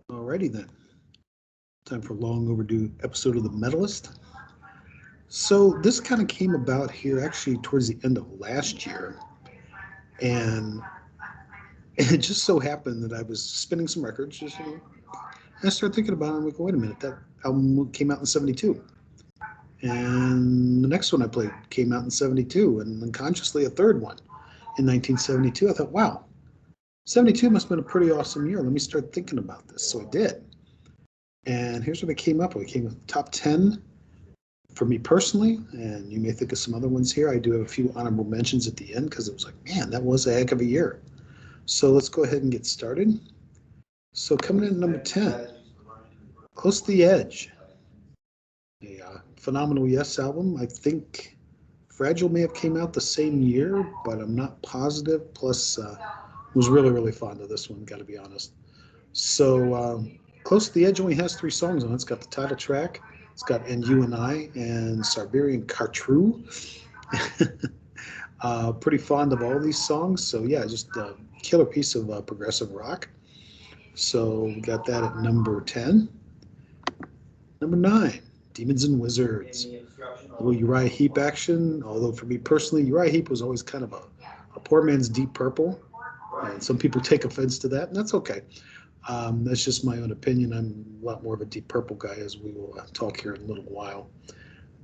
Alrighty then, time for a long overdue episode of the Metallist. So this kind of came about here actually towards the end of last year, and it just so happened that I was spinning some records, and I started thinking about it. I'm like, wait a minute, that album came out in '72, and the next one I played came out in '72, and unconsciously a third one in 1972. I thought, wow, '72 must have been a pretty awesome year. Let me start thinking about this. So I did, and here's what I came up with. I came with top 10 for me personally, and you may think of some other ones here. I do have a few honorable mentions at the end because it was like, man, that was a heck of a year. So let's go ahead and get started. So coming in at number 10, Close to the Edge, a phenomenal Yes album. I think Fragile may have came out the same year, but I'm not positive. Plus, was really fond of this one. Got to be honest. So Close to the Edge only has 3 songs on it. It's got the title track. It's got And You and I and Siberian Cartru. Pretty fond of all these songs. So yeah, just a killer piece of progressive rock. So we got that at number 10. Number 9, Demons and Wizards. A little Uriah Heep action. Although for me personally, Uriah Heep was always kind of a poor man's Deep Purple. And some people take offense to that, and that's okay. That's just my own opinion. I'm a lot more of a Deep Purple guy, as we will talk here in a little while.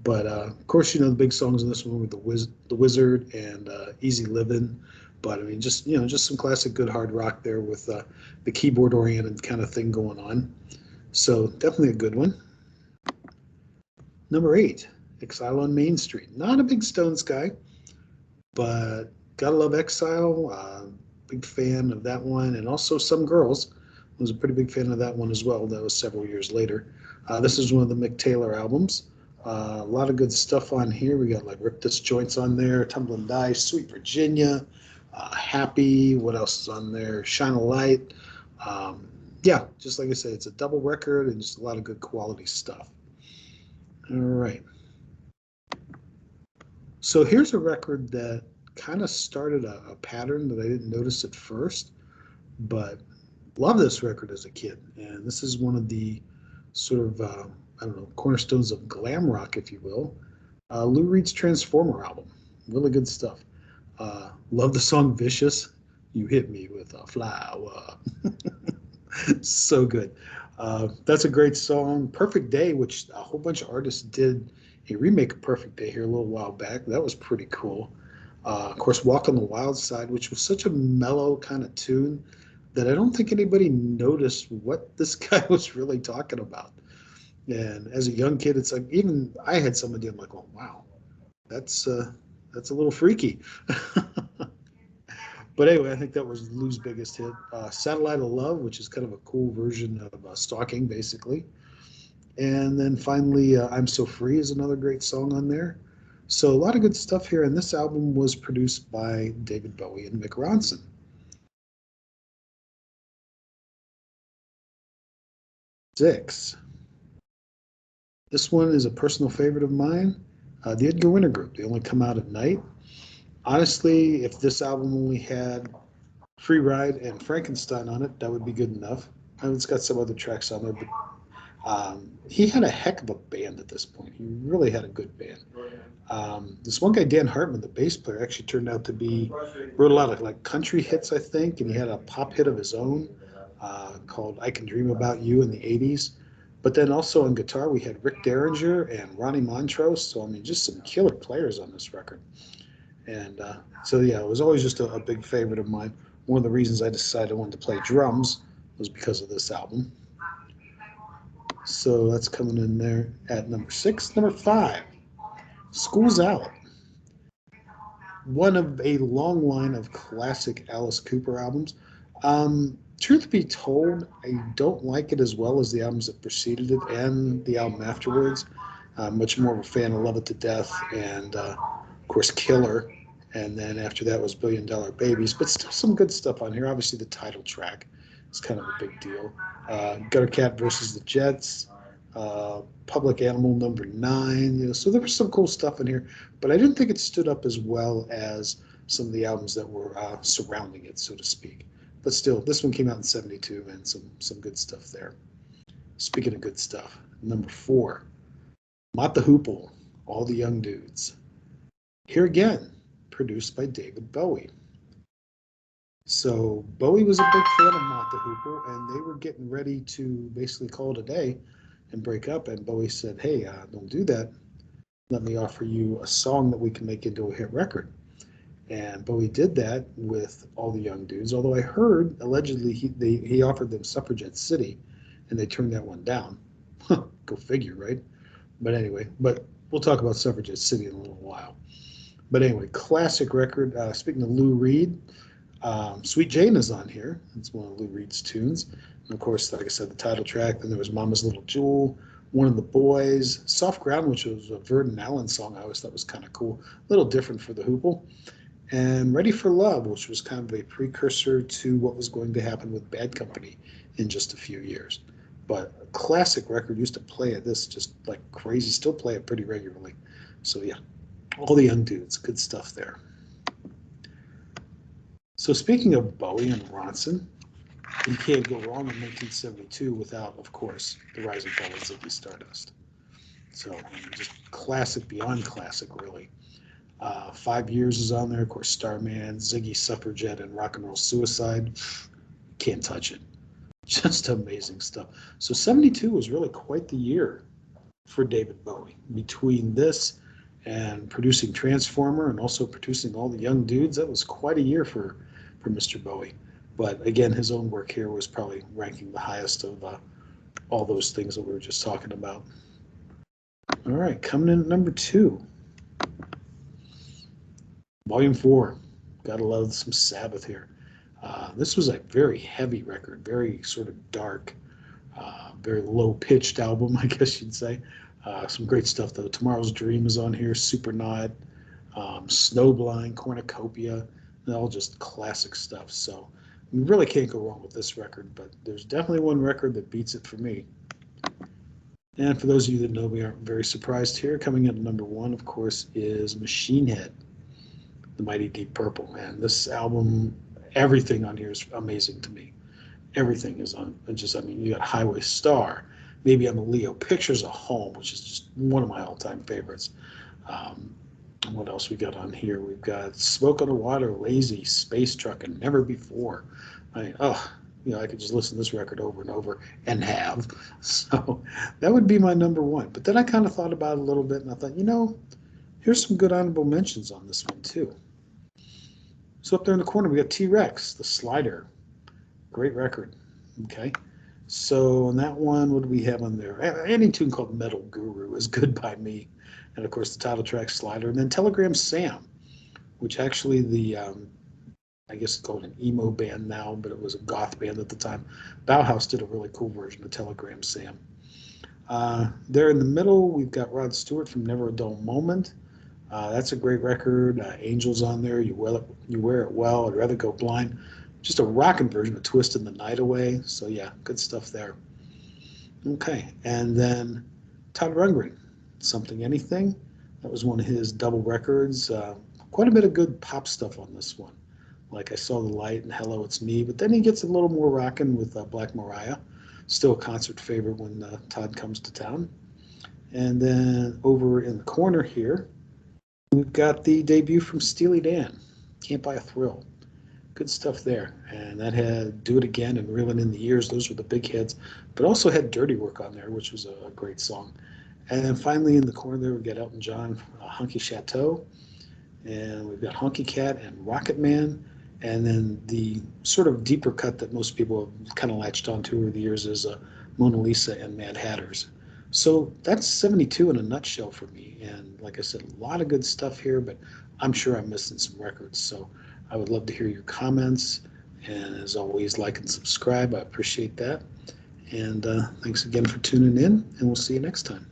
But of course, the big songs in this one were the Wizard and Easy Living. But I mean, just some classic good hard rock there with the keyboard oriented kind of thing going on. So definitely a good one. Number 8, Exile on Main Street. Not a big Stones guy, but gotta love Exile. Big fan of that one, and also Some Girls. Was a pretty big fan of that one as well. That was several years later. This is one of the Mick Taylor albums. A lot of good stuff on here. We got like Rip This Joints on there, Tumbling Dice, Sweet Virginia, Happy. What else is on there? Shine a Light. Yeah, just like I said, it's a double record and just a lot of good quality stuff. All right. So here's a record that kind of started a pattern that I didn't notice at first, but love this record as a kid. And this is one of the sort of, I don't know, cornerstones of glam rock, if you will. Lou Reed's Transformer album. Really good stuff. Love the song Vicious. You hit me with a flower. So good. That's a great song. Perfect Day, which a whole bunch of artists did a remake of Perfect Day here a little while back. That was pretty cool. Of course, Walk on the Wild Side, which was such a mellow kind of tune that I don't think anybody noticed what this guy was really talking about. And as a young kid, it's like even I had some idea. I'm like, oh wow, that's a little freaky. But anyway, I think that was Lou's biggest hit. Satellite of Love, which is kind of a cool version of Stalking, basically. And then finally, I'm So Free is another great song on there. So a lot of good stuff here. And this album was produced by David Bowie and Mick Ronson. Six. This one is a personal favorite of mine. The Edgar Winter Group. They only come out at night. Honestly, if this album only had Free Ride and Frankenstein on it, that would be good enough. It's got some other tracks on there, but he had a heck of a band at this point. He really had a good band. This one guy, Dan Hartman, the bass player, actually turned out to be wrote a lot of like country hits, I think, and he had a pop hit of his own called "I Can Dream About You" in the '80s. But then also on guitar, we had Rick Derringer and Ronnie Montrose. So I mean, just some killer players on this record. And so yeah, it was always just a big favorite of mine. One of the reasons I decided I wanted to play drums was because of this album. So that's coming in there at number 6. Number 5, School's Out. One of a long line of classic Alice Cooper albums. Truth be told, I don't like it as well as the albums that preceded it and the album afterwards. I'm much more of a fan of Love It to Death and, of course, Killer. And then after that was Billion Dollar Babies, but still some good stuff on here. Obviously, the title track is kind of a big deal. Gutter Cat versus the Jets, Public Animal number 9. So there was some cool stuff in here, but I didn't think it stood up as well as some of the albums that were surrounding it, so to speak. but still, this one came out in 72, and some good stuff there. Speaking of good stuff, number 4, Mott the Hoople, All the Young Dudes. Here again, produced by David Bowie. So Bowie was a big fan of Mott the Hoople, and they were getting ready to basically call it a day and break up. And Bowie said, "Hey, don't do that. Let me offer you a song that we can make into a hit record." And Bowie did that with All the Young Dudes. Although I heard allegedly he offered them Suffragette City, and they turned that one down. Go figure, right? But anyway, we'll talk about Suffragette City in a little while. But anyway, classic record. Speaking of Lou Reed, Sweet Jane is on here. It's one of Lou Reed's tunes. And of course, like I said, the title track. Then there was Mama's Little Jewel, One of the Boys, Soft Ground, which was a Verdon Allen song. I always thought was kind of cool. A little different for the Hoople. And Ready for Love, which was kind of a precursor to what was going to happen with Bad Company in just a few years. But a classic record. Used to play it this just like crazy. Still play it pretty regularly. So yeah, All the Young Dudes. Good stuff there. So speaking of Bowie and Ronson, you can't go wrong in 1972 without, of course, the rise and fall of Ziggy Stardust. So just classic beyond classic, really. 5 Years is on there, of course, Starman, Ziggy, Suffragette, and Rock and Roll Suicide. Can't touch it. Just amazing stuff. So 72 was really quite the year for David Bowie. Between this and producing Transformer and also producing All the Young Dudes, that was quite a year for Mr. Bowie. But again, his own work here was probably ranking the highest of all those things that we were just talking about. All right, coming in at number 2. Volume 4. Gotta love some Sabbath here. This was a very heavy record, very sort of dark, very low-pitched album, I guess you'd say. Some great stuff, though. Tomorrow's Dream is on here, Supernaut, Snowblind, Cornucopia, all just classic stuff. So you really can't go wrong with this record, but there's definitely one record that beats it for me. And for those of you that know me aren't very surprised here, coming in at number 1, of course, is Machine Head, The Mighty Deep Purple. Man, this album, everything on here is amazing to me. Everything is on, just, I mean, you got Highway Star, Maybe I'm a Leo, Pictures of Home, which is just one of my all-time favorites. What else we got on here? We've got Smoke on the Water, Lazy, Space Truck, and Never Before. I mean, I could just listen to this record over and over and have. So that would be my number 1. But then I kind of thought about it a little bit, and I thought, here's some good honorable mentions on this one, too. So up there in the corner, we got T-Rex, The Slider. Great record. Okay. So on that one, what do we have on there? Any tune called Metal Guru is good by me. And of course, the title track, Slider. And then Telegram Sam, which actually I guess it's called an emo band now, but it was a goth band at the time. Bauhaus did a really cool version of Telegram Sam. There in the middle, we've got Rod Stewart from Never a Dull Moment. That's a great record. Angels on there. You Wear It Well. I'd Rather Go Blind. Just a rockin' version of Twisting the Night Away. So yeah, good stuff there. Okay, and then Todd Rundgren, Something Anything. That was one of his double records. Quite a bit of good pop stuff on this one. Like I Saw the Light and Hello, It's Me. But then he gets a little more rockin' with Black Mariah. Still a concert favorite when Todd comes to town. And then over in the corner here, we've got the debut from Steely Dan, Can't Buy a Thrill. Good stuff there. And that had Do It Again and Reelin' in the Years. Those were the big hits. But also had Dirty Work on there, which was a great song. And then finally in the corner there, we've got Elton John, Hunky Chateau. And we've got Honky Cat and Rocket Man. And then the sort of deeper cut that most people have kind of latched onto over the years is Mona Lisa and Mad Hatters. So that's 72 in a nutshell for me. And like I said, a lot of good stuff here, but I'm sure I'm missing some records. So I would love to hear your comments. And as always, like and subscribe. I appreciate that. And thanks again for tuning in, and we'll see you next time.